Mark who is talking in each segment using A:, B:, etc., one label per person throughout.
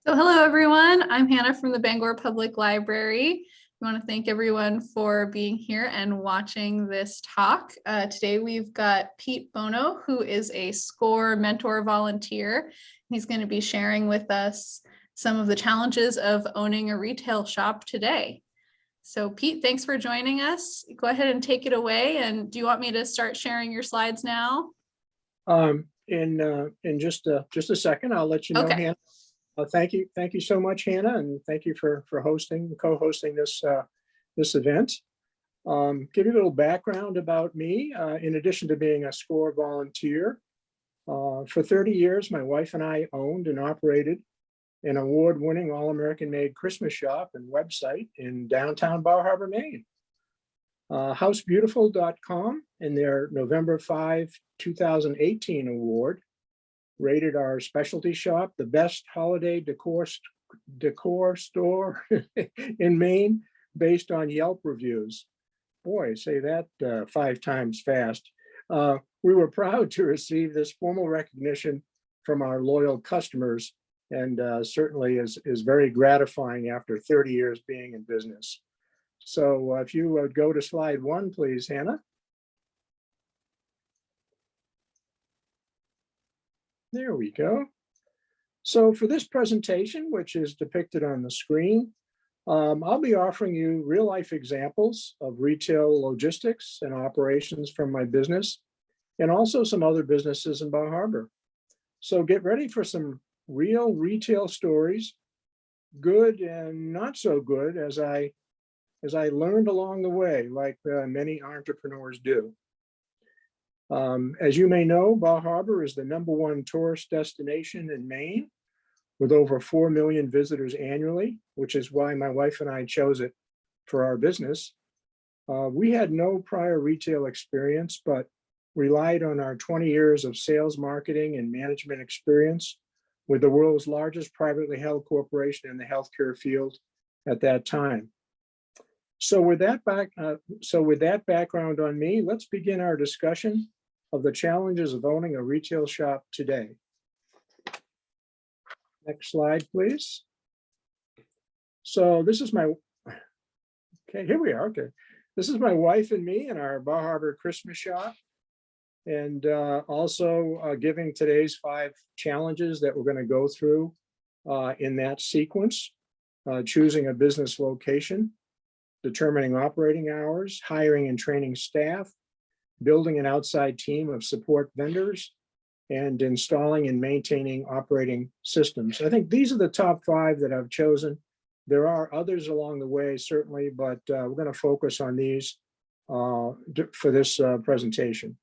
A: So hello, everyone. I'm Hannah from the Bangor Public Library. I want to thank everyone for being here and watching this talk. Today, we've got Pete Bono, who is a SCORE mentor volunteer. He's going to be sharing with us some of the challenges of owning a retail shop today. So Pete, thanks for joining us. Go ahead and take it away. And do you want me to start sharing your slides now?
B: In just a second, I'll let you know,
A: Okay.
B: Hannah. Thank you so much, Hannah, and thank you for co-hosting this event. Give you a little background about me. In addition to being a SCORE volunteer, for 30 years, my wife and I owned and operated an award-winning All-American made Christmas shop and website in downtown Bar Harbor, Maine. Housebeautiful.com in their November 5, 2018 award rated our specialty shop the best holiday decor store in Maine based on Yelp reviews. Boy, say that 5 times fast. We were proud to receive this formal recognition from our loyal customers, and certainly is very gratifying after 30 years being in business. So if you would go to slide 1, please, Hannah. There we go. So for this presentation, which is depicted on the screen, I'll be offering you real-life examples of retail logistics and operations from my business, and also some other businesses in Bar Harbor. So get ready for some real retail stories, good and not so good, as I learned along the way, like many entrepreneurs do. As you may know, Bar Harbor is the #1 tourist destination in Maine, with over 4 million visitors annually, which is why my wife and I chose it for our business. We had no prior retail experience, but relied on our 20 years of sales, marketing, and management experience with the world's largest privately held corporation in the healthcare field at that time. So with that background on me, let's begin our discussion of the challenges of owning a retail shop today. Next slide, please. So this is here we are, okay. This is my wife and me in our Bar Harbor Christmas shop, and also giving today's 5 challenges that we're going to go through in that sequence: choosing a business location, determining operating hours, hiring and training staff, building an outside team of support vendors, and installing and maintaining operating systems. I think these are the top 5 that I've chosen. There are others along the way, certainly, but we're going to focus on these for this presentation.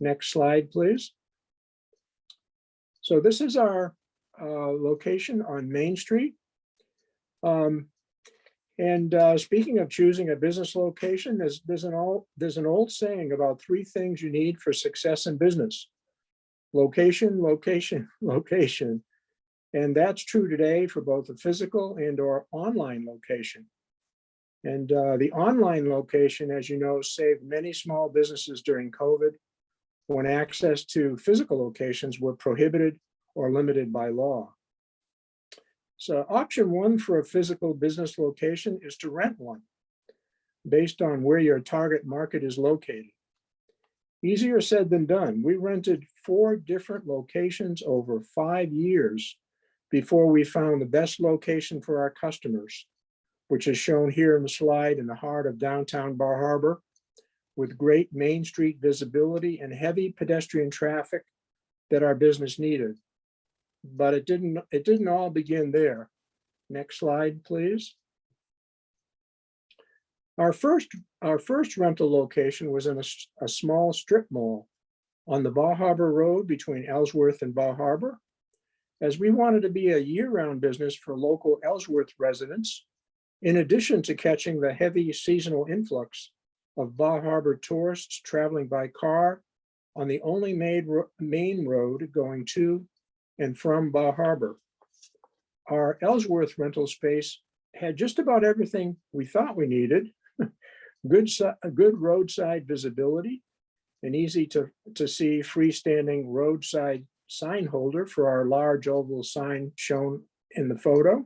B: Next slide, please. So this is our location on Main Street. Speaking of choosing a business location, there's an old saying about 3 things you need for success in business: location, location, location. And that's true today for both a physical and/or online location. And the online location, as you know, saved many small businesses during COVID, when access to physical locations were prohibited or limited by law. So option 1 for a physical business location is to rent one based on where your target market is located. Easier said than done. We rented 4 different locations over 5 years before we found the best location for our customers, which is shown here in the slide in the heart of downtown Bar Harbor, with great Main Street visibility and heavy pedestrian traffic that our business needed. But it didn't all begin there. Next slide, please. Our first rental location was in a small strip mall on the Bar Harbor Road between Ellsworth and Bar Harbor. As we wanted to be a year-round business for local Ellsworth residents, in addition to catching the heavy seasonal influx of Bar Harbor tourists traveling by car on the only main road going to and from Bar Harbor. Our Ellsworth rental space had just about everything we thought we needed: good roadside visibility, an easy to see freestanding roadside sign holder for our large oval sign shown in the photo.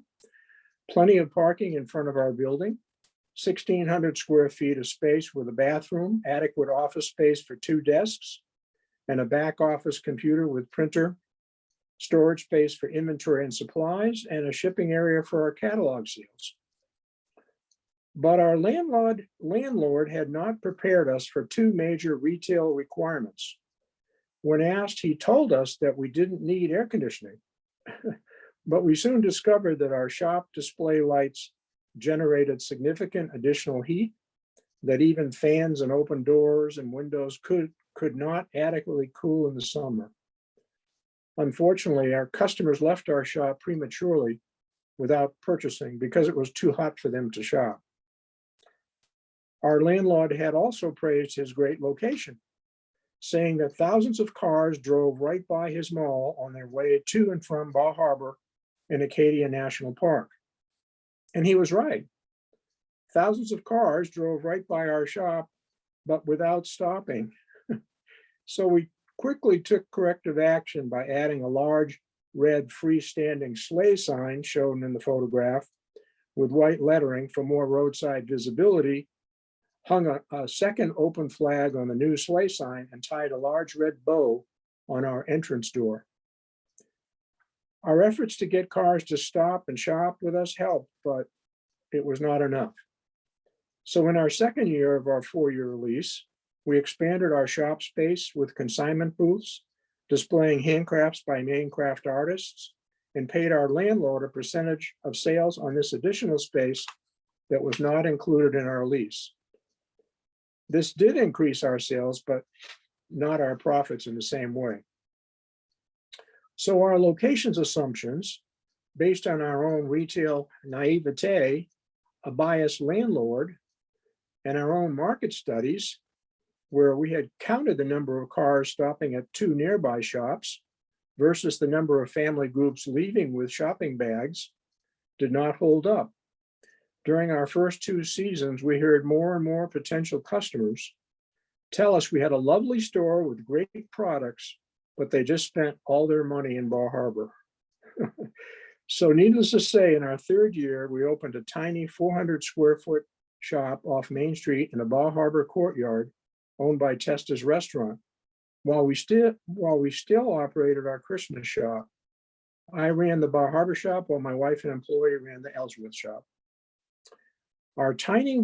B: Plenty of parking in front of our building, 1,600 square feet of space with a bathroom, adequate office space for 2 desks, and a back office computer with printer, storage space for inventory and supplies, and a shipping area for our catalog seals. But our landlord had not prepared us for 2 major retail requirements. When asked, he told us that we didn't need air conditioning. But we soon discovered that our shop display lights generated significant additional heat, that even fans and open doors and windows could not adequately cool in the summer. Unfortunately, our customers left our shop prematurely without purchasing because it was too hot for them to shop. Our landlord had also praised his great location, saying that thousands of cars drove right by his mall on their way to and from Bar Harbor and Acadia National Park. And he was right. Thousands of cars drove right by our shop, but without stopping. So we quickly took corrective action by adding a large red freestanding sleigh sign shown in the photograph with white lettering for more roadside visibility, hung a second open flag on the new sleigh sign, and tied a large red bow on our entrance door. Our efforts to get cars to stop and shop with us helped, but it was not enough. So in our second year of our 4-year lease, we expanded our shop space with consignment booths, displaying handcrafts by Maine craft artists, and paid our landlord a percentage of sales on this additional space that was not included in our lease. This did increase our sales, but not our profits in the same way. So our locations assumptions, based on our own retail naivete, a biased landlord, and our own market studies, where we had counted the number of cars stopping at 2 nearby shops versus the number of family groups leaving with shopping bags, did not hold up. During our first 2 seasons, we heard more and more potential customers tell us we had a lovely store with great products, but they just spent all their money in Bar Harbor. So needless to say, in our 3rd year, we opened a tiny 400 square foot shop off Main Street in a Bar Harbor courtyard owned by Testa's Restaurant. While we still operated our Christmas shop, I ran the Bar Harbor shop while my wife and employee ran the Ellsworth shop. Our tiny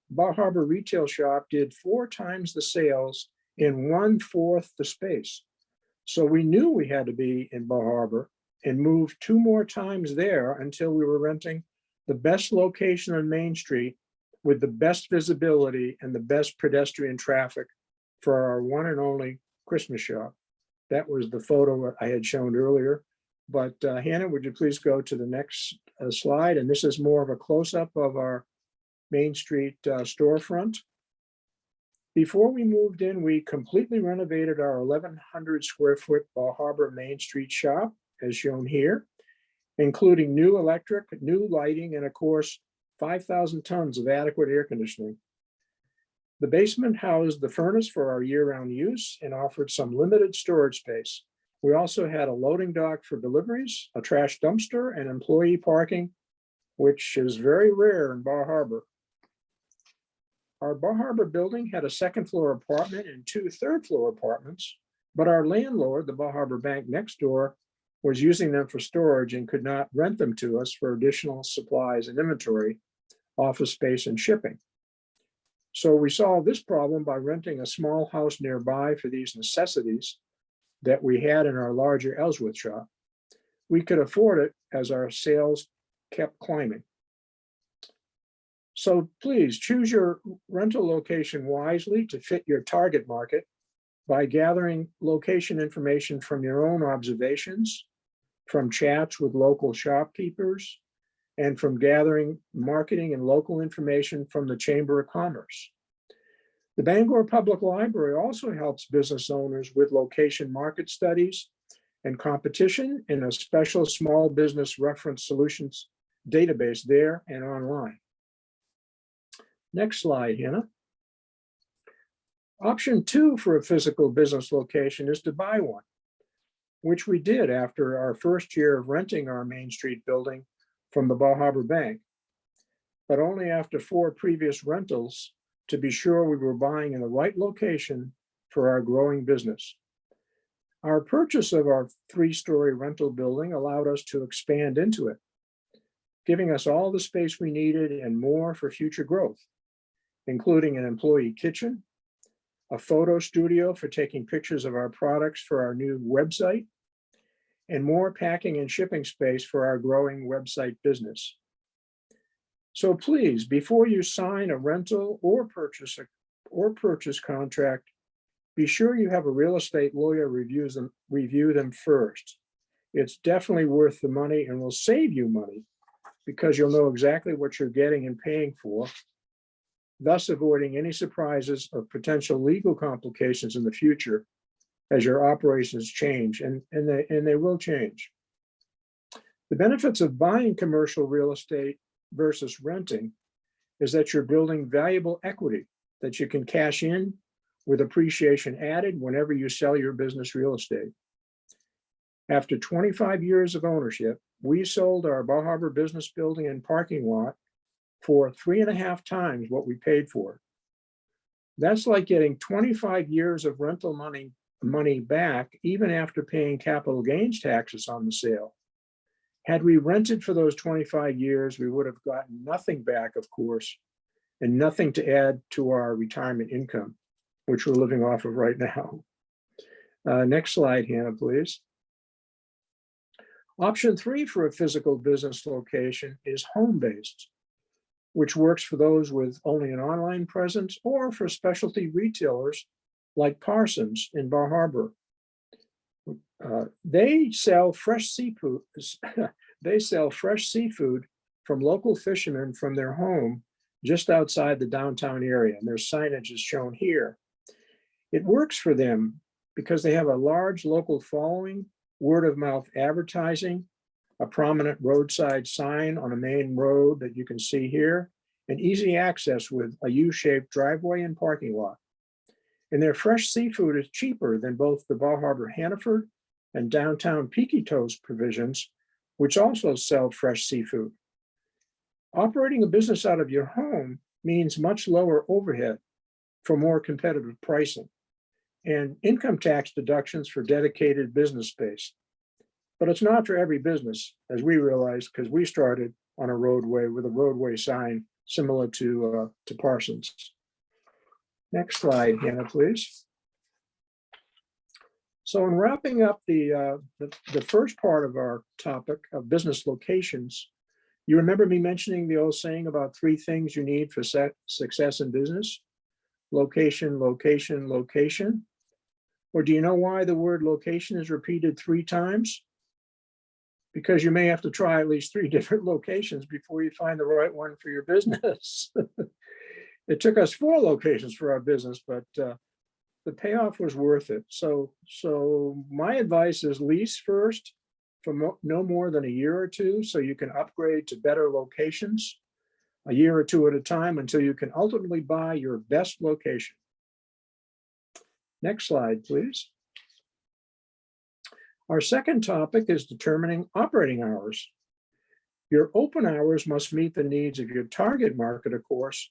B: Bar Harbor retail shop did 4 times the sales in 1/4 the space. So we knew we had to be in Bar Harbor and moved 2 more times there until we were renting the best location on Main Street with the best visibility and the best pedestrian traffic for our one and only Christmas shop. That was the photo I had shown earlier. But Hannah, would you please go to the next slide? And this is more of a close-up of our Main Street storefront. Before we moved in, we completely renovated our 1,100 square foot Bar Harbor Main Street shop, as shown here, including new electric, new lighting, and of course, 5,000 tons of adequate air conditioning. The basement housed the furnace for our year-round use and offered some limited storage space. We also had a loading dock for deliveries, a trash dumpster, and employee parking, which is very rare in Bar Harbor. Our Bar Harbor building had a 2nd floor apartment and 2 3rd floor apartments, but our landlord, the Bar Harbor Bank next door, was using them for storage and could not rent them to us for additional supplies and inventory, office space, and shipping. So we solved this problem by renting a small house nearby for these necessities that we had in our larger Ellsworth shop. We could afford it as our sales kept climbing. So please choose your rental location wisely to fit your target market by gathering location information from your own observations, from chats with local shopkeepers, and from gathering marketing and local information from the Chamber of Commerce. The Bangor Public Library also helps business owners with location market studies and competition in a special small business reference solutions database there and online. Next slide, Hannah. Option 2 for a physical business location is to buy one. which we did after our first year of renting our Main Street building from the Bar Harbor Bank, but only after 4 previous rentals to be sure we were buying in the right location for our growing business. Our purchase of our 3-story rental building allowed us to expand into it, giving us all the space we needed and more for future growth, including an employee kitchen, a photo studio for taking pictures of our products for our new website, and more packing and shipping space for our growing website business. So please, before you sign a rental or purchase contract, be sure you have a real estate lawyer review them first. It's definitely worth the money and will save you money because you'll know exactly what you're getting and paying for, thus avoiding any surprises of potential legal complications in the future as your operations change, and they will change. The benefits of buying commercial real estate versus renting is that you're building valuable equity that you can cash in with appreciation added whenever you sell your business real estate. After 25 years of ownership, we sold our Bar Harbor business building and parking lot for 3.5 times what we paid for it. That's like getting 25 years of rental money back, even after paying capital gains taxes on the sale. Had we rented for those 25 years, we would have gotten nothing back, of course, and nothing to add to our retirement income, which we're living off of right now. Next slide, Hannah, please. Option 3 for a physical business location is home-based, which works for those with only an online presence or for specialty retailers like Parsons in Bar Harbor. They sell fresh seafood. They sell fresh seafood from local fishermen from their home just outside the downtown area, and their signage is shown here. It works for them because they have a large local following, word of mouth advertising, a prominent roadside sign on a main road that you can see here, and easy access with a U-shaped driveway and parking lot. And their fresh seafood is cheaper than both the Bar Harbor Hannaford and downtown Peaky Toast provisions, which also sell fresh seafood. Operating a business out of your home means much lower overhead for more competitive pricing and income tax deductions for dedicated business space. But it's not for every business, as we realized, because we started on a roadway with a roadway sign similar to Parsons. Next slide, Hannah, please. So in wrapping up the first part of our topic of business locations, you remember me mentioning the old saying about 3 things you need for success in business? Location, location, location. Or do you know why the word location is repeated 3 times? Because you may have to try at least 3 different locations before you find the right one for your business. It took us 4 locations for our business, but the payoff was worth it. So my advice is lease first for no more than a year or 2, so you can upgrade to better locations, a year or 2 at a time, until you can ultimately buy your best location. Next slide, please. Our second topic is determining operating hours. Your open hours must meet the needs of your target market, of course,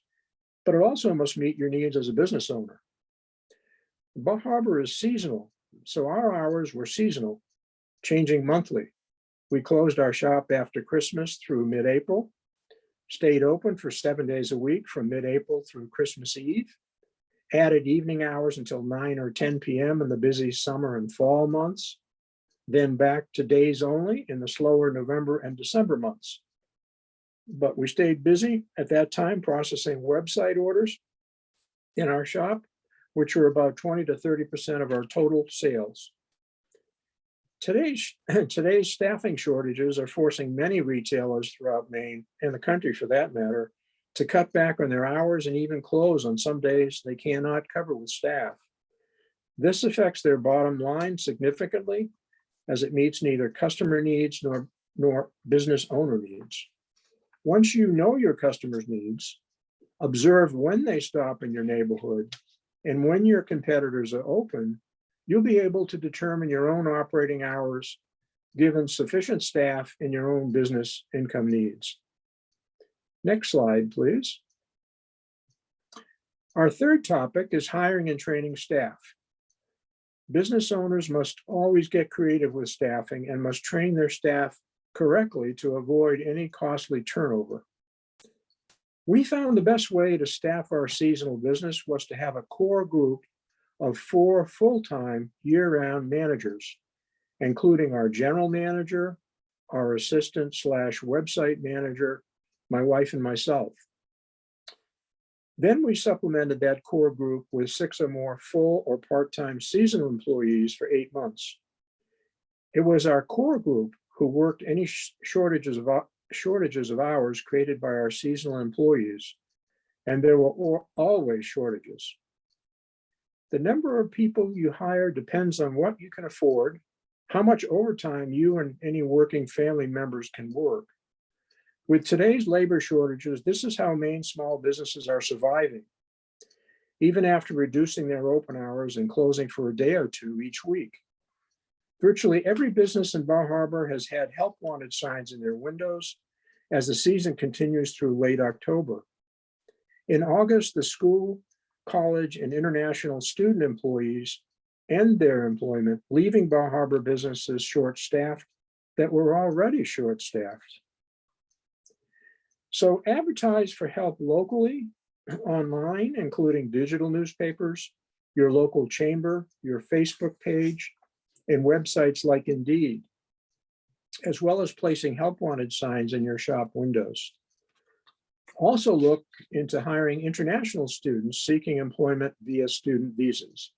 B: but it also must meet your needs as a business owner. Bar Harbor is seasonal, so our hours were seasonal, changing monthly. We closed our shop after Christmas through mid-April, stayed open for 7 days a week from mid-April through Christmas Eve, added evening hours until 9 or 10 p.m. in the busy summer and fall months, then back to days only in the slower November and December months. But we stayed busy at that time processing website orders in our shop, which are about 20 to 30% of our total sales. Today's staffing shortages are forcing many retailers throughout Maine, and the country for that matter, to cut back on their hours and even close on some days they cannot cover with staff. This affects their bottom line significantly, as it meets neither customer needs nor business owner needs. Once you know your customers' needs, observe when they stop in your neighborhood, and when your competitors are open, you'll be able to determine your own operating hours, given sufficient staff and your own business income needs. Next slide, please. Our third topic is hiring and training staff. Business owners must always get creative with staffing and must train their staff correctly to avoid any costly turnover. We found the best way to staff our seasonal business was to have a core group of 4 full-time year-round managers, including our general manager, our assistant/website manager, my wife and myself. Then we supplemented that core group with 6 or more full or part-time seasonal employees for 8 months. It was our core group who worked any shortages of hours created by our seasonal employees, and there were always shortages. The number of people you hire depends on what you can afford, how much overtime you and any working family members can work. With today's labor shortages, this is how Maine small businesses are surviving, even after reducing their open hours and closing for a day or two each week. Virtually every business in Bar Harbor has had help wanted signs in their windows as the season continues through late October. In August, the school, college, and international student employees end their employment, leaving Bar Harbor businesses short-staffed that were already short-staffed. So advertise for help locally, online, including digital newspapers, your local chamber, your Facebook page, and websites like Indeed, as well as placing help wanted signs in your shop windows. Also look into hiring international students seeking employment via student visas.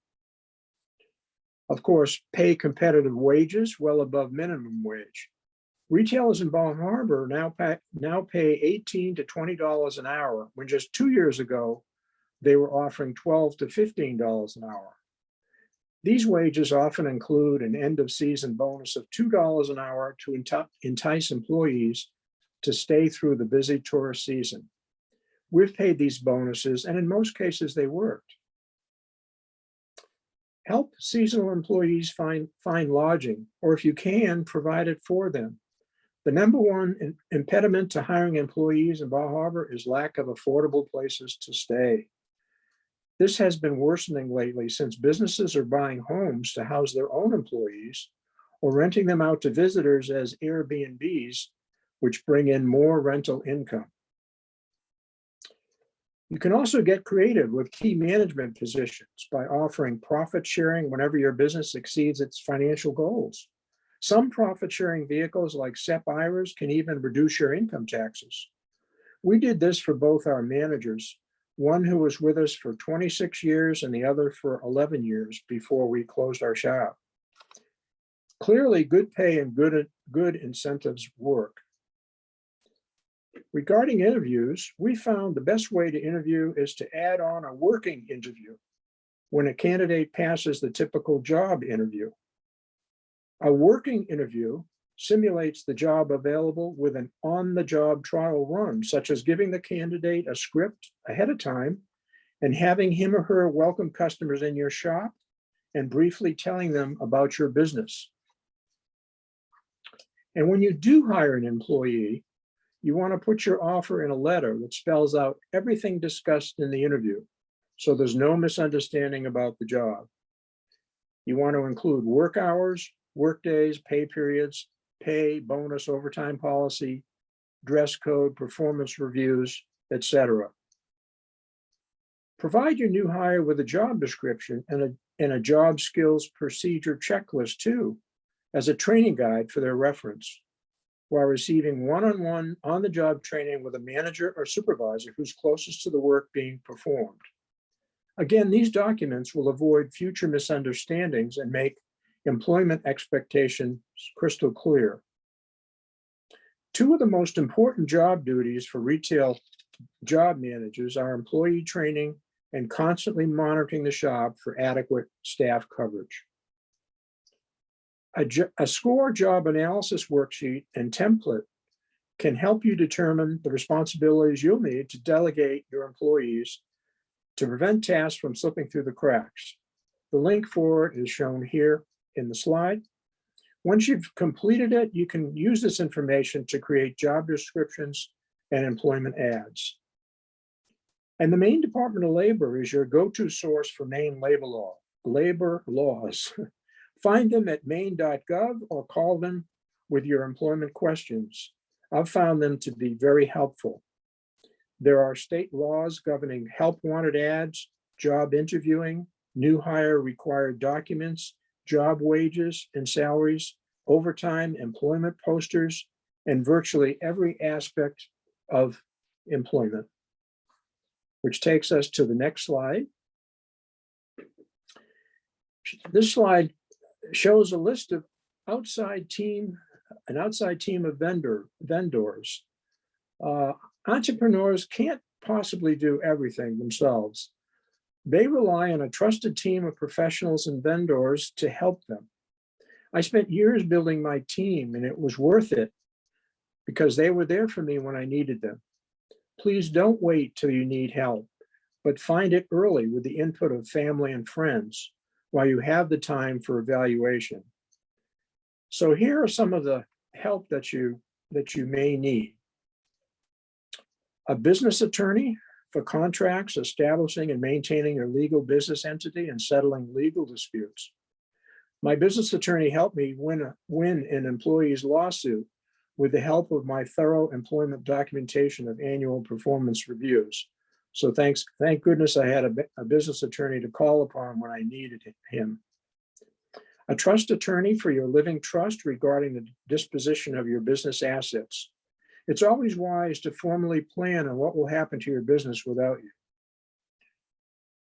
B: Of course, pay competitive wages well above minimum wage. Retailers in Bar Harbor now pay $18 to $20 an hour, when just 2 years ago, they were offering $12 to $15 an hour. These wages often include an end of season bonus of $2 an hour to entice employees to stay through the busy tourist season. We've paid these bonuses, and in most cases, they worked. Help seasonal employees find lodging, or if you can, provide it for them. The number one impediment to hiring employees in Bar Harbor is lack of affordable places to stay. This has been worsening lately since businesses are buying homes to house their own employees or renting them out to visitors as Airbnbs, which bring in more rental income. You can also get creative with key management positions by offering profit sharing whenever your business exceeds its financial goals. Some profit sharing vehicles like SEP IRAs can even reduce your income taxes. We did this for both our managers, one who was with us for 26 years and the other for 11 years before we closed our shop. Clearly, good pay and good incentives work. Regarding interviews, we found the best way to interview is to add on a working interview when a candidate passes the typical job interview. A working interview simulates the job available with an on-the-job trial run, such as giving the candidate a script ahead of time and having him or her welcome customers in your shop and briefly telling them about your business. And when you do hire an employee, you want to put your offer in a letter that spells out everything discussed in the interview, so there's no misunderstanding about the job. You want to include work hours, work days, pay periods, pay, bonus, overtime policy, dress code, performance reviews, etc. Provide your new hire with a job description and a job skills procedure checklist too, as a training guide for their reference, while receiving one-on-one on-the-job training with a manager or supervisor who's closest to the work being performed. Again, these documents will avoid future misunderstandings and make employment expectations crystal clear. Two of the most important job duties for retail job managers are employee training and constantly monitoring the shop for adequate staff coverage. A SCORE job analysis worksheet and template can help you determine the responsibilities you'll need to delegate your employees to prevent tasks from slipping through the cracks. The link for it is shown here in the slide. Once you've completed it, you can use this information to create job descriptions and employment ads. And the Maine Department of Labor is your go-to source for Maine labor laws. Find them at maine.gov or call them with your employment questions. I've found them to be very helpful. There are state laws governing help wanted ads, job interviewing, new hire required documents, job wages and salaries, overtime, employment posters, and virtually every aspect of employment. Which takes us to the next slide. This slide shows a list of an outside team of vendors. Entrepreneurs can't possibly do everything themselves. They rely on a trusted team of professionals and vendors to help them. I spent years building my team, and it was worth it because they were there for me when I needed them. Please don't wait till you need help, but find it early with the input of family and friends while you have the time for evaluation. So here are some of the help that you may need. A business attorney for contracts, establishing and maintaining a legal business entity and settling legal disputes. My business attorney helped me win an employee's lawsuit with the help of my thorough employment documentation of annual performance reviews. So thank goodness I had a business attorney to call upon when I needed him. A trust attorney for your living trust regarding the disposition of your business assets. It's always wise to formally plan on what will happen to your business without you.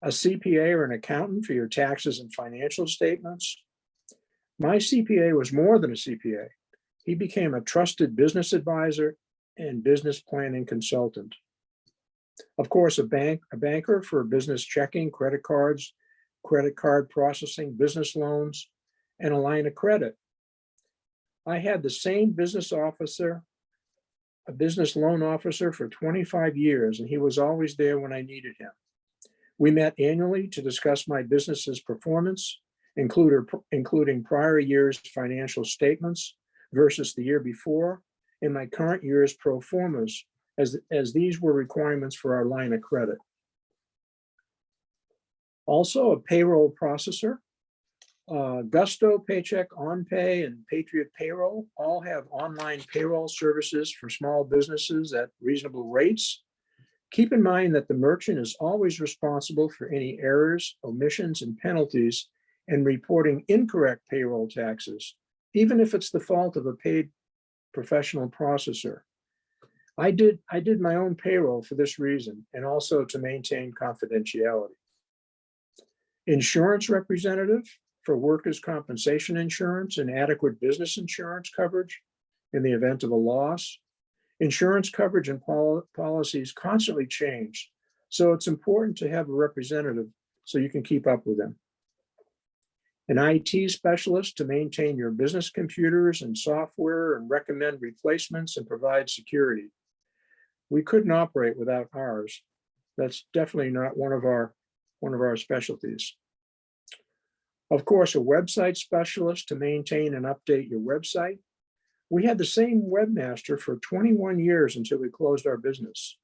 B: A CPA or an accountant for your taxes and financial statements. My CPA was more than a CPA. He became a trusted business advisor and business planning consultant. Of course, a banker for business checking, credit cards, credit card processing, business loans, and a line of credit. I had the same business officer, a business loan officer for 25 years, and he was always there when I needed him. We met annually to discuss my business's performance, including prior year's financial statements versus the year before, and my current year's pro formas, as these were requirements for our line of credit. Also, a payroll processor. Gusto, Paycheck, OnPay, and Patriot Payroll all have online payroll services for small businesses at reasonable rates. Keep in mind that the merchant is always responsible for any errors, omissions, and penalties in reporting incorrect payroll taxes, even if it's the fault of a paid professional processor. I did my own payroll for this reason, and also to maintain confidentiality. Insurance representative for workers' compensation insurance and adequate business insurance coverage in the event of a loss. Insurance coverage and policies constantly change, so it's important to have a representative so you can keep up with them. An IT specialist to maintain your business computers and software and recommend replacements and provide security. We couldn't operate without ours. That's definitely not one of our specialties. Of course, a website specialist to maintain and update your website. We had the same webmaster for 21 years until we closed our business.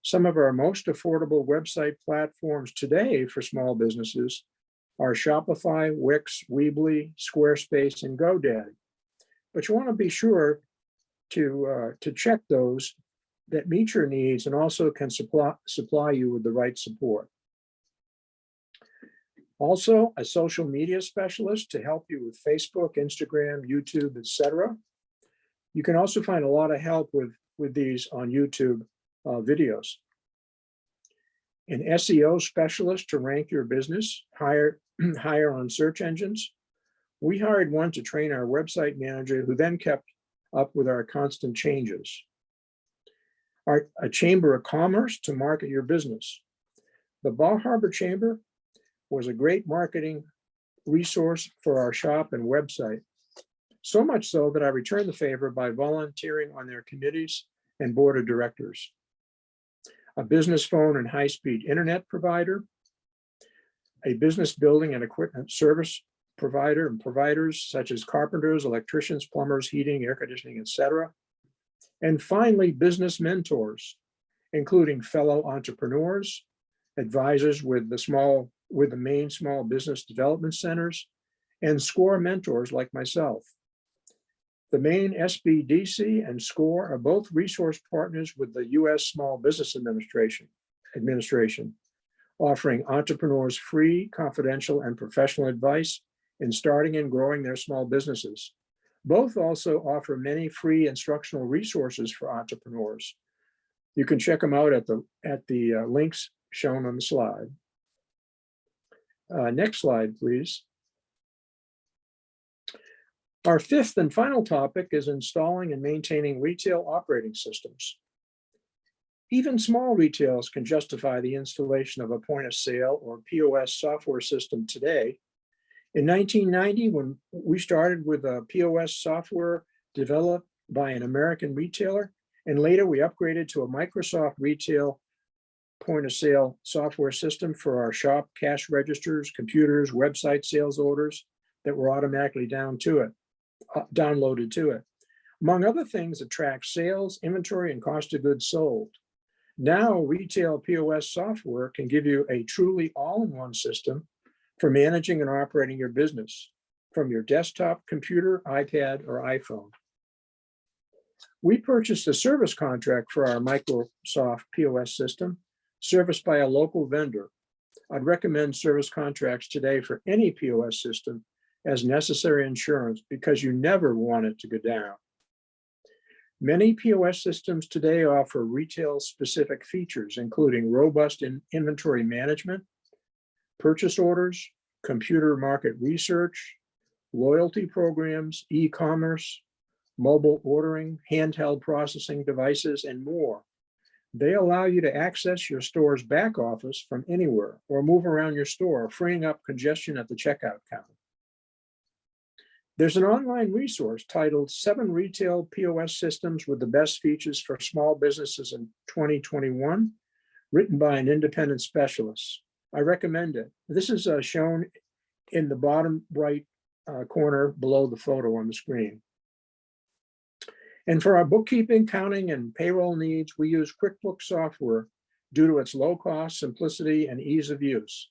B: Some of our most affordable website platforms today for small businesses are Shopify, Wix, Weebly, Squarespace, and GoDaddy. But you want to be sure to check those that meet your needs and also can supply you with the right support. Also, a social media specialist to help you with Facebook, Instagram, YouTube, etc. You can also find a lot of help with these on YouTube videos. An SEO specialist to rank your business higher on search engines. We hired one to train our website manager, who then kept up with our constant changes. A chamber of commerce to market your business. The Bar Harbor Chamber was a great marketing resource for our shop and website. So much so that I returned the favor by volunteering on their committees and board of directors. A business phone and high-speed internet provider. a business building and equipment service provider and providers such as carpenters, electricians, plumbers, heating, air conditioning, etc. And finally, business mentors, including fellow entrepreneurs, advisors with the Maine Small Business Development Centers, and SCORE mentors like myself. The Maine SBDC and SCORE are both resource partners with the U.S. Small Business Administration, offering entrepreneurs free, confidential, and professional advice in starting and growing their small businesses. Both also offer many free instructional resources for entrepreneurs. You can check them out at the links shown on the slide. Next slide, please. Our fifth and final topic is installing and maintaining retail operating systems. Even small retailers can justify the installation of a point of sale or POS software system today. In 1990, when we started with a POS software developed by an American retailer, and later we upgraded to a Microsoft retail point of sale software system for our shop cash registers, computers, website sales orders that were automatically downloaded to it. Among other things, it tracks sales, inventory, and cost of goods sold. Now, retail POS software can give you a truly all-in-one system for managing and operating your business from your desktop, computer, iPad, or iPhone. We purchased a service contract for our Microsoft POS system, serviced by a local vendor. I'd recommend service contracts today for any POS system as necessary insurance because you never want it to go down. Many POS systems today offer retail-specific features, including robust inventory management, purchase orders, computer market research, loyalty programs, e-commerce, mobile ordering, handheld processing devices, and more. They allow you to access your store's back office from anywhere or move around your store, freeing up congestion at the checkout counter. There's an online resource titled 7 Retail POS Systems with the Best Features for Small Businesses in 2021, written by an independent specialist. I recommend it. This is shown in the bottom right corner below the photo on the screen. And for our bookkeeping, accounting, and payroll needs, we use QuickBooks software due to its low cost, simplicity, and ease of use.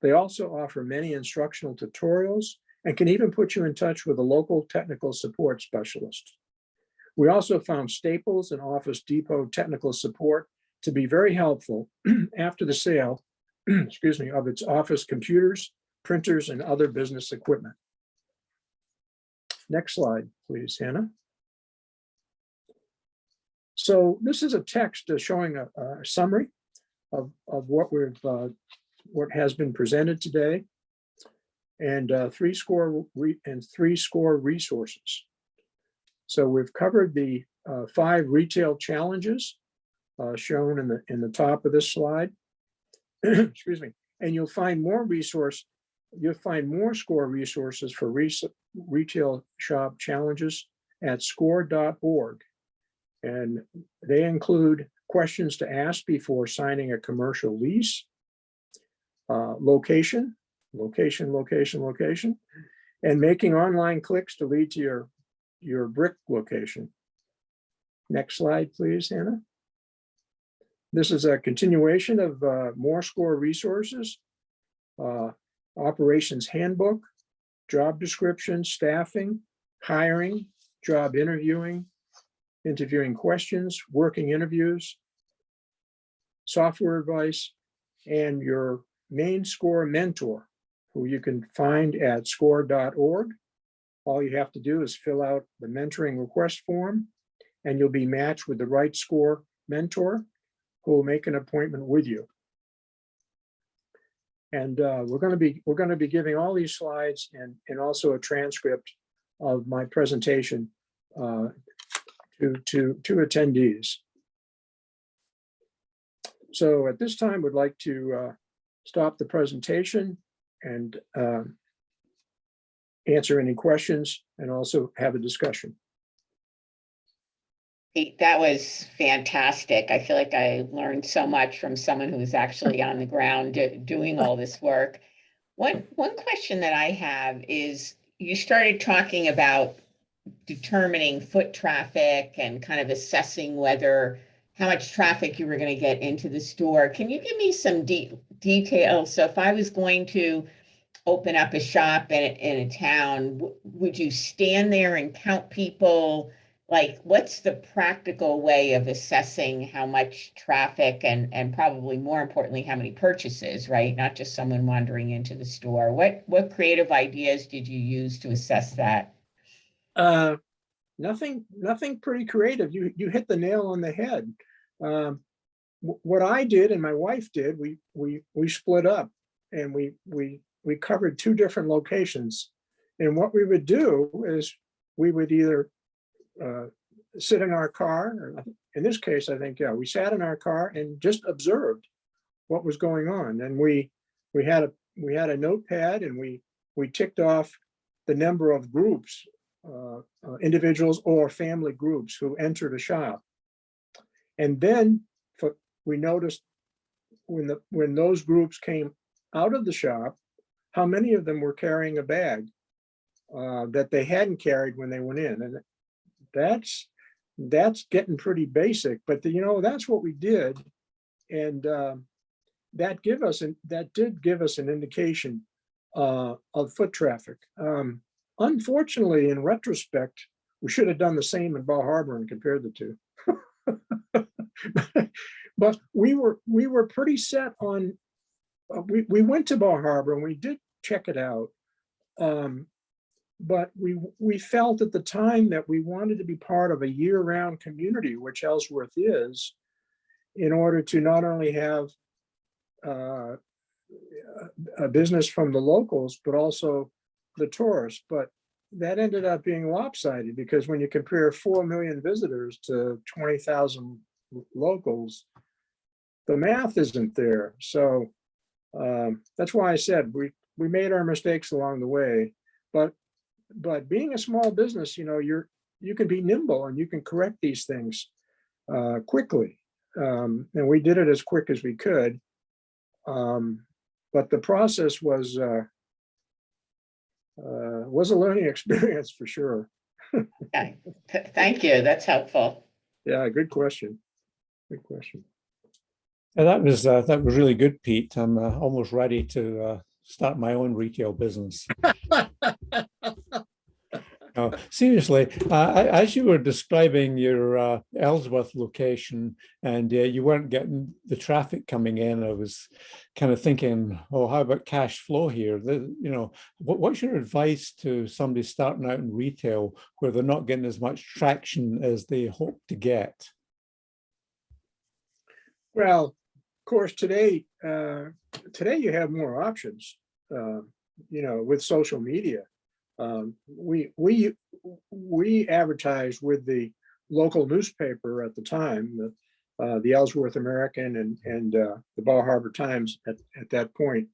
B: They also offer many instructional tutorials and can even put you in touch with a local technical support specialist. We also found Staples and Office Depot technical support to be very helpful after the sale, of its office computers, printers, and other business equipment. Next slide, please, Hannah. So this is a text showing a summary of what has been presented today, and three score resources. So we've covered the 5 retail challenges shown in the top of this slide. Excuse me. And you'll find more SCORE resources for retail shop challenges at score.org. And they include questions to ask before signing a commercial lease, location, and making online clicks to lead to your brick location. Next slide, please, Hannah. This is a continuation of more SCORE resources, operations handbook, job description, staffing, hiring, job interviewing questions, working interviews, software advice, and your Maine SCORE mentor, who you can find at score.org. All you have to do is fill out the mentoring request form, and you'll be matched with the right SCORE mentor who will make an appointment with you. And we're going to be giving all these slides and also a transcript of my presentation to attendees. So at this time, we'd like to stop the presentation and answer any questions and also have a discussion.
C: Pete, that was fantastic. I feel like I learned so much from someone who's actually on the ground doing all this work. One question that I have is, you started talking about determining foot traffic and kind of assessing how much traffic you were going to get into the store. Can you give me some details? So if I was going to open up a shop in a town, would you stand there and count people? Like, what's the practical way of assessing how much traffic and probably more importantly, how many purchases, right? Not just someone wandering into the store. What creative ideas did you use to assess that?
B: Uh, nothing pretty creative. You hit the nail on the head. What I did and my wife did, we split up and we covered two different locations. And what we would do is we would either sit in our car, or in this case, I think, yeah, we sat in our car and just observed what was going on. And we had a notepad, and we ticked off the number of groups, individuals or family groups who entered a shop. And then we noticed when those groups came out of the shop, how many of them were carrying a bag that they hadn't carried when they went in. And that's getting pretty basic, but that's what we did. And that did give us an indication of foot traffic. Unfortunately, in retrospect, we should have done the same in Bar Harbor and compared the two. But we were pretty set on. We went to Bar Harbor and we did check it out. But we felt at the time that we wanted to be part of a year-round community, which Ellsworth is, in order to not only have a business from the locals, but also the tourists. But that ended up being lopsided, because when you compare 4 million visitors to 20,000 locals, the math isn't there. So that's why I said we made our mistakes along the way. But being a small business, you can be nimble and you can correct these things quickly. And we did it as quick as we could. But the process was a learning experience for sure.
C: Okay. Thank you. That's helpful.
B: Yeah, good question. Good question.
D: Yeah, that was really good, Pete. I'm almost ready to start my own retail business. No, seriously, as you were describing your Ellsworth location, and you weren't getting the traffic coming in, I was kind of thinking, oh, how about cash flow here? What's your advice to somebody starting out in retail where they're not getting as much traction as they hope to get?
B: Well, of course, today you have more options, with social media. We advertised with the local newspaper at the time, the Ellsworth American and the Bar Harbor Times at that point,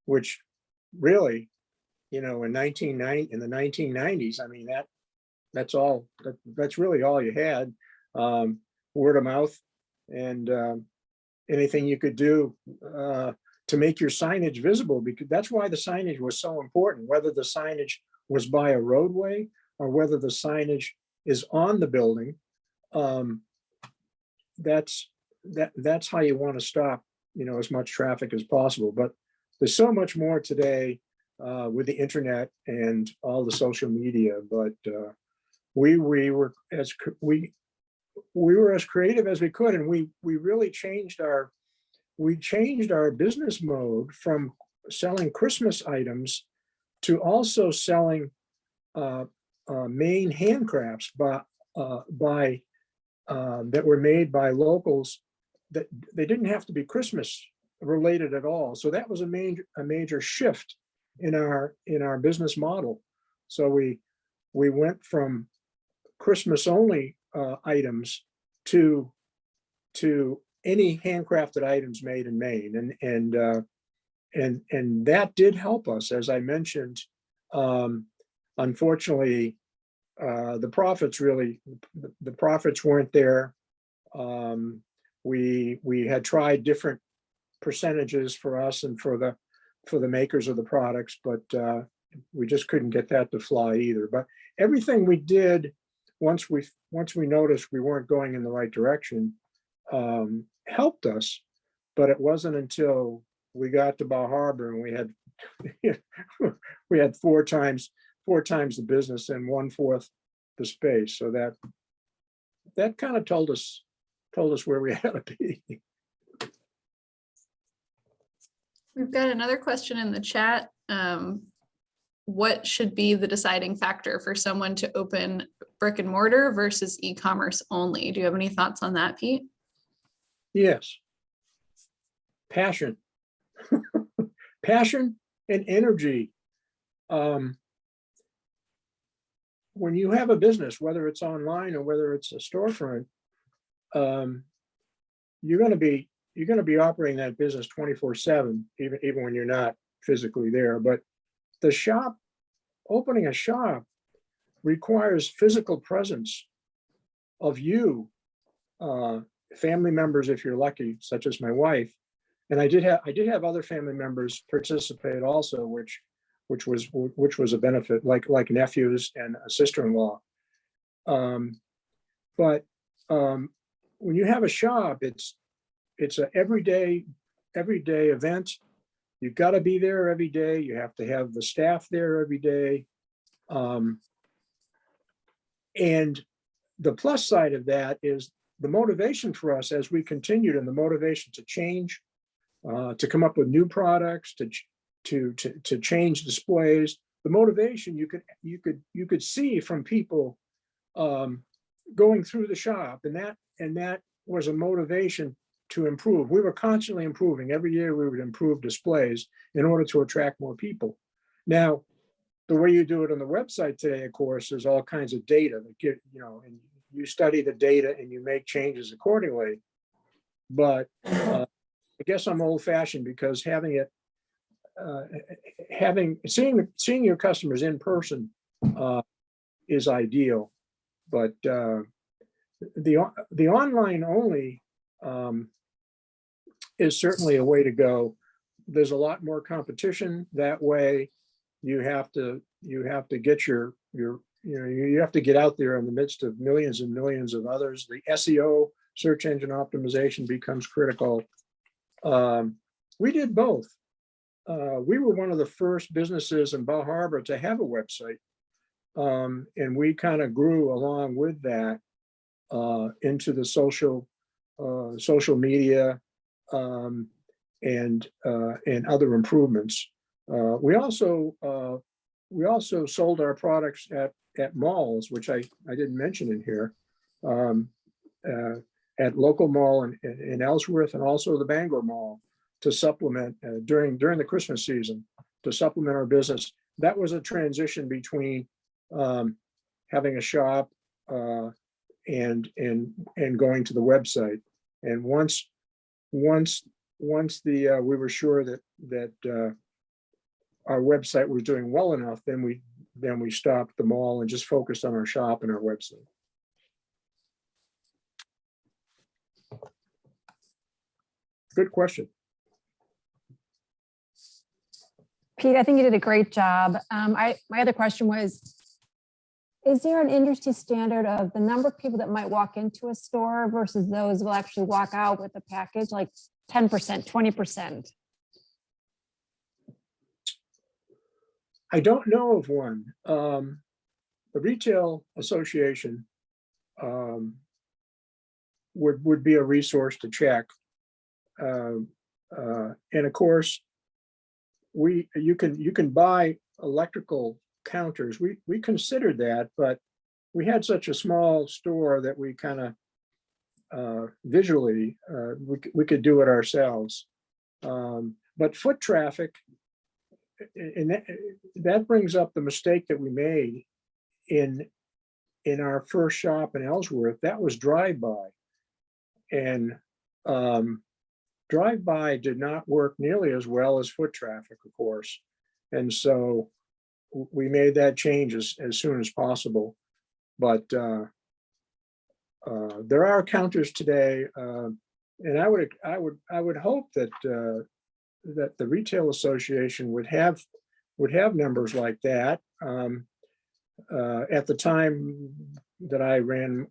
B: which really, in the 1990s, I mean, that's really all you had, word of mouth, and anything you could do to make your signage visible, because that's why the signage was so important, whether the signage was by a roadway or whether the signage is on the building. That's how you want to stop, as much traffic as possible. But there's so much more today with the internet and all the social media. But we were as creative as we could, and we really changed our business mode from selling Christmas items to also selling Maine handcrafts that were made by locals, that they didn't have to be Christmas related at all. So that was a major shift in our business model. So we went from Christmas only items to any handcrafted items made in Maine, and that did help us, as I mentioned. Unfortunately, the profits weren't there. We had tried different percentages for us and for for the makers of the products, but we just couldn't get that to fly either. But everything we did, once we noticed we weren't going in the right direction, helped us. But it wasn't until we got to Bar Harbor and we had four times the business and 1/4 the space. So that kind of told us where we had to be.
A: We've got another question in the chat. What should be the deciding factor for someone to open brick and mortar versus e-commerce only? Do you have any thoughts on that, Pete?
B: Yes. Passion. Passion and energy. When you have a business, whether it's online or whether it's a storefront, you're going to be operating that business 24/7, even when you're not physically there. But opening a shop requires physical presence of you, family members, if you're lucky, such as my wife. And I did have other family members participate also, which was a benefit, like nephews and a sister-in-law. But when you have a shop, it's an everyday event. You've got to be there every day. You have to have the staff there every day. And the plus side of that is the motivation for us as we continued, and the motivation to change, to come up with new products, to change displays. The motivation you could see from people going through the shop, and that was a motivation to improve. We were constantly improving. Every year we would improve displays in order to attract more people. Now, the way you do it on the website today, of course, there's all kinds of data that get, and you study the data and you make changes accordingly. But I guess I'm old-fashioned, because seeing your customers in person is ideal. But the online only is certainly a way to go. There's a lot more competition that way. You have to get you have to get out there in the midst of millions and millions of others. The SEO, search engine optimization, becomes critical. We did both. We were one of the first businesses in Bar Harbor to have a website, and we kind of grew along with that into the social media and other improvements. We also sold our products at malls, which I didn't mention in here, at local mall in Ellsworth, and also the Bangor Mall, to supplement during the Christmas season, to supplement our business. That was a transition between having a shop and going to the website. And once we were sure that our website was doing well enough, then we stopped the mall and just focused on our shop and our website. Good question.
E: Pete, I think you did a great job. My other question was, is there an industry standard of the number of people that might walk into a store versus those who will actually walk out with a package, like 10%, 20%?
B: I don't know of one. The Retail Association would be a resource to check. And of course, you can buy electrical counters. We considered that, but we had such a small store that we kind of visually we could do it ourselves. But foot traffic, and that brings up the mistake that we made in our first shop in Ellsworth. That was drive-by, and drive-by did not work nearly as well as foot traffic, of course. And so we made that change as soon as possible. But there are counters today, and I would hope that that the Retail Association would have numbers like that. At the time that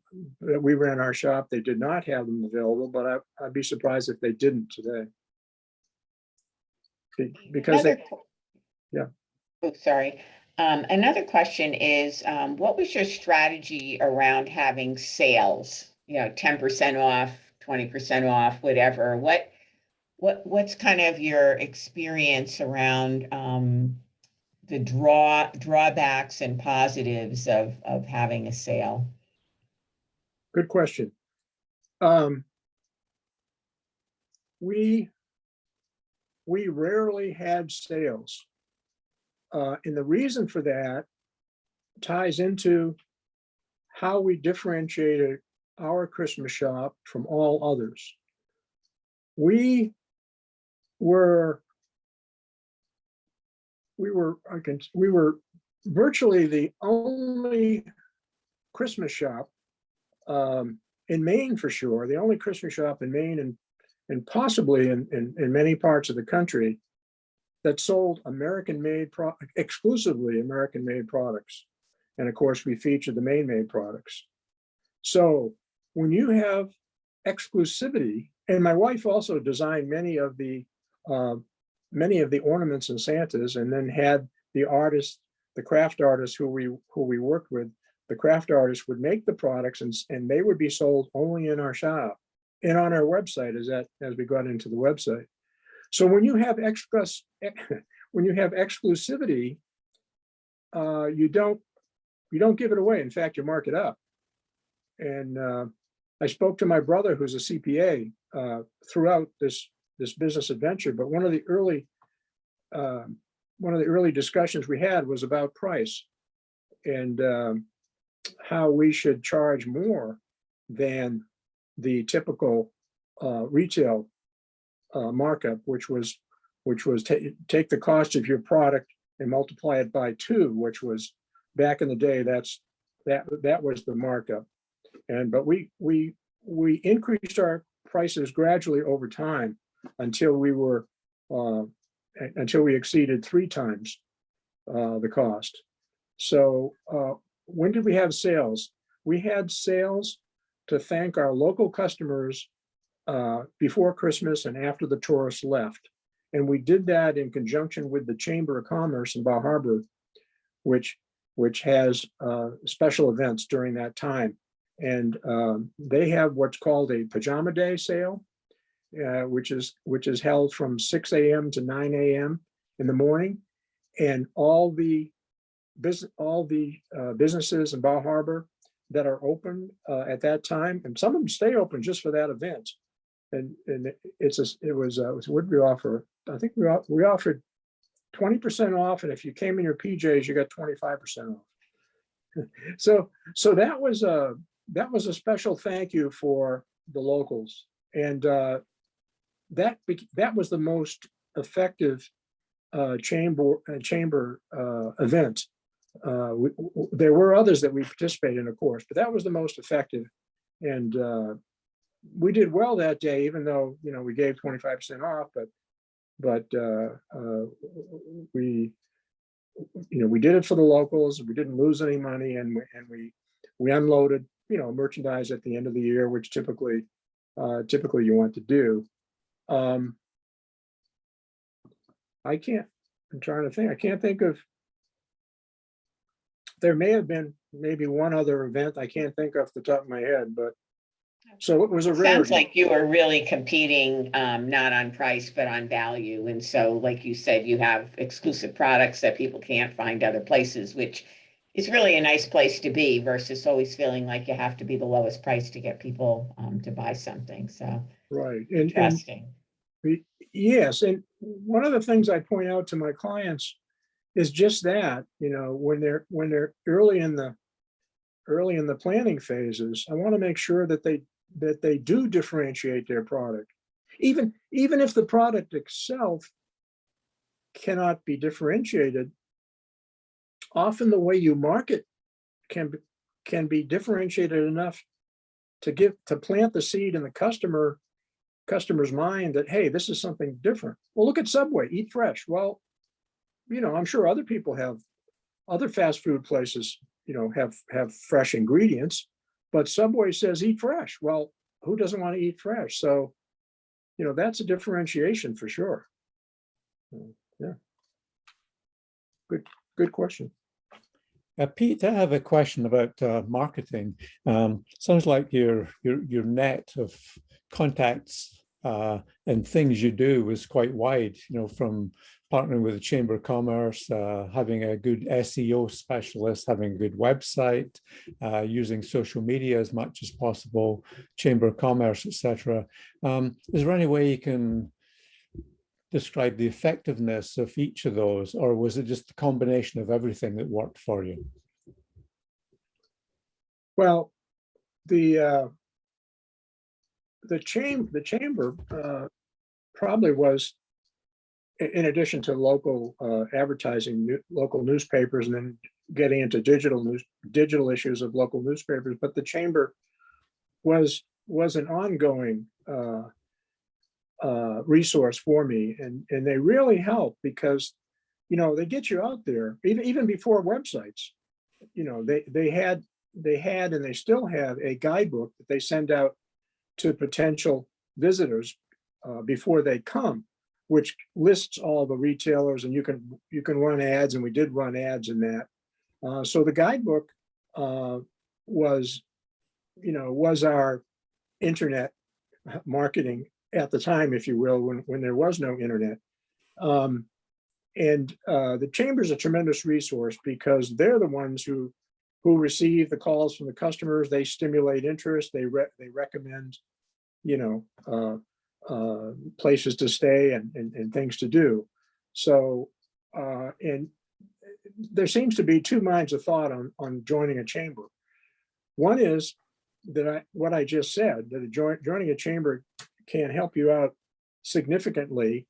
B: we ran our shop, they did not have them available, but I'd be surprised if they didn't today. Because they, yeah.
C: Oh, sorry. Another question is, what was your strategy around having sales? 10% off, 20% off, whatever. What's kind of your experience around the drawbacks and positives of having a sale?
B: Good question. We rarely had sales. And the reason for that ties into how we differentiated our Christmas shop from all others. We were virtually the only Christmas shop in Maine, for sure, the only Christmas shop in Maine and possibly in many parts of the country that sold exclusively American-made products. And of course, we featured the Maine-made products. So when you have exclusivity, and my wife also designed many of the ornaments and Santas, and then had the artists, the craft artists who we worked with, the craft artists would make the products and they would be sold only in our shop and on our website as we got into the website. So when you have exclusivity, you don't give it away. In fact, you mark it up. And I spoke to my brother, who's a CPA, throughout this business adventure. But one of the early discussions we had was about price and how we should charge more than the typical retail markup, which was take the cost of your product and multiply it by 2, which was back in the day. That was the markup. But we increased our prices gradually over time until we exceeded 3 times the cost. So when did we have sales? We had sales to thank our local customers before Christmas and after the tourists left. And we did that in conjunction with the Chamber of Commerce in Bar Harbor, which has special events during that time. And they have what's called a Pajama Day sale, which is held from 6 a.m. to 9 a.m. in the morning. And all the businesses in Bar Harbor that are open at that time, and some of them stay open just for that event. And what did we offer? I think we offered 20% off, and if you came in your PJs, you got 25% off. So that was a special thank you for the locals, and that was the most effective chamber event. There were others that we participated in, of course, but that was the most effective. And we did well that day, even though we gave 25% off. But we did it for the locals. We didn't lose any money, and we unloaded merchandise at the end of the year, which typically you want to do. I'm trying to think. I can't think of. There may have been maybe one other event I can't think off the top of my head, but so it was a rarity.
C: Sounds like you are really competing not on price but on value, and so like you said, you have exclusive products that people can't find other places, which is really a nice place to be versus always feeling like you have to be the lowest price to get people to buy something. So
B: right,
C: interesting.
B: Yes, and one of the things I point out to my clients is just that, when they're early in the planning phases, I want to make sure that they do differentiate their product, even if the product itself cannot be differentiated. Often the way you market can be differentiated enough to plant the seed in the customer customer's mind that, hey, this is something different. Well, look at Subway, eat fresh. Well, I'm sure other people have, other fast food places, have fresh ingredients, but Subway says eat fresh. Well, who doesn't want to eat fresh? So, that's a differentiation for sure. Yeah. Good question.
D: Pete, I have a question about marketing. Sounds like your net of contacts and things you do was quite wide, from partnering with the Chamber of Commerce, having a good SEO specialist, having a good website, using social media as much as possible, Chamber of Commerce, etc. Is there any way you can describe the effectiveness of each of those, or was it just a combination of everything that worked for you?
B: Well, the chamber probably was, in addition to local advertising, local newspapers, and then getting into digital issues of local newspapers, but the chamber was an ongoing resource for me, and they really help because they get you out there even before websites. They had and they still have a guidebook that they send out to potential visitors before they come, which lists all the retailers, and you can run ads, and we did run ads in that. So the guidebook was our internet marketing at the time, if you will, when there was no internet. And the chamber's a tremendous resource because they're the ones who receive the calls from the customers. They stimulate interest. They recommend, places to stay and things to do. So, and there seems to be two minds of thought on joining a chamber. One is that what I just said, that joining a chamber can help you out significantly,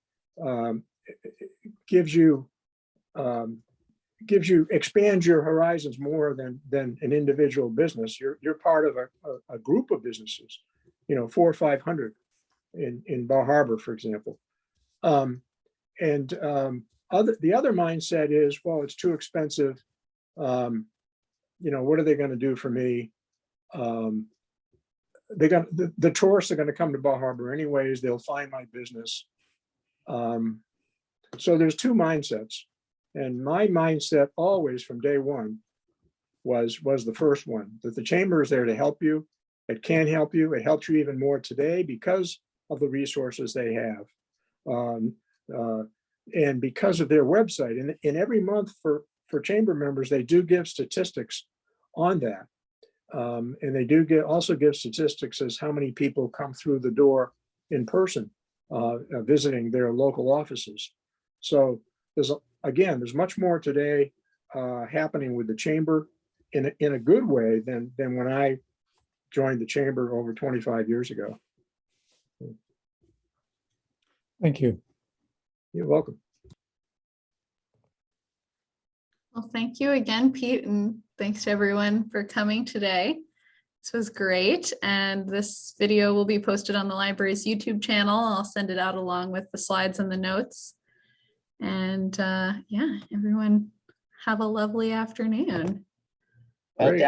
B: expands your horizons more than an individual business. You're part of a group of businesses, 400 or 500 in Bar Harbor, for example. The other mindset is, well, it's too expensive. What are they going to do for me? The tourists are going to come to Bar Harbor anyways. They'll find my business. So there's two mindsets. And my mindset always from day one was the first one, that the chamber is there to help you. It can help you. It helps you even more today because of the resources they have. And because of their website. And every month for chamber members, they do give statistics on that. And they do also give statistics as how many people come through the door in person, visiting their local offices. So there's much more today happening with the chamber in a good way than when I joined the chamber over 25 years ago.
D: Thank you.
B: You're welcome.
A: Well, thank you again, Pete, and thanks to everyone for coming today. This was great, and this video will be posted on the library's YouTube channel. I'll send it out along with the slides and the notes. And yeah, everyone have a lovely afternoon.
C: Well
B: Great.
C: done.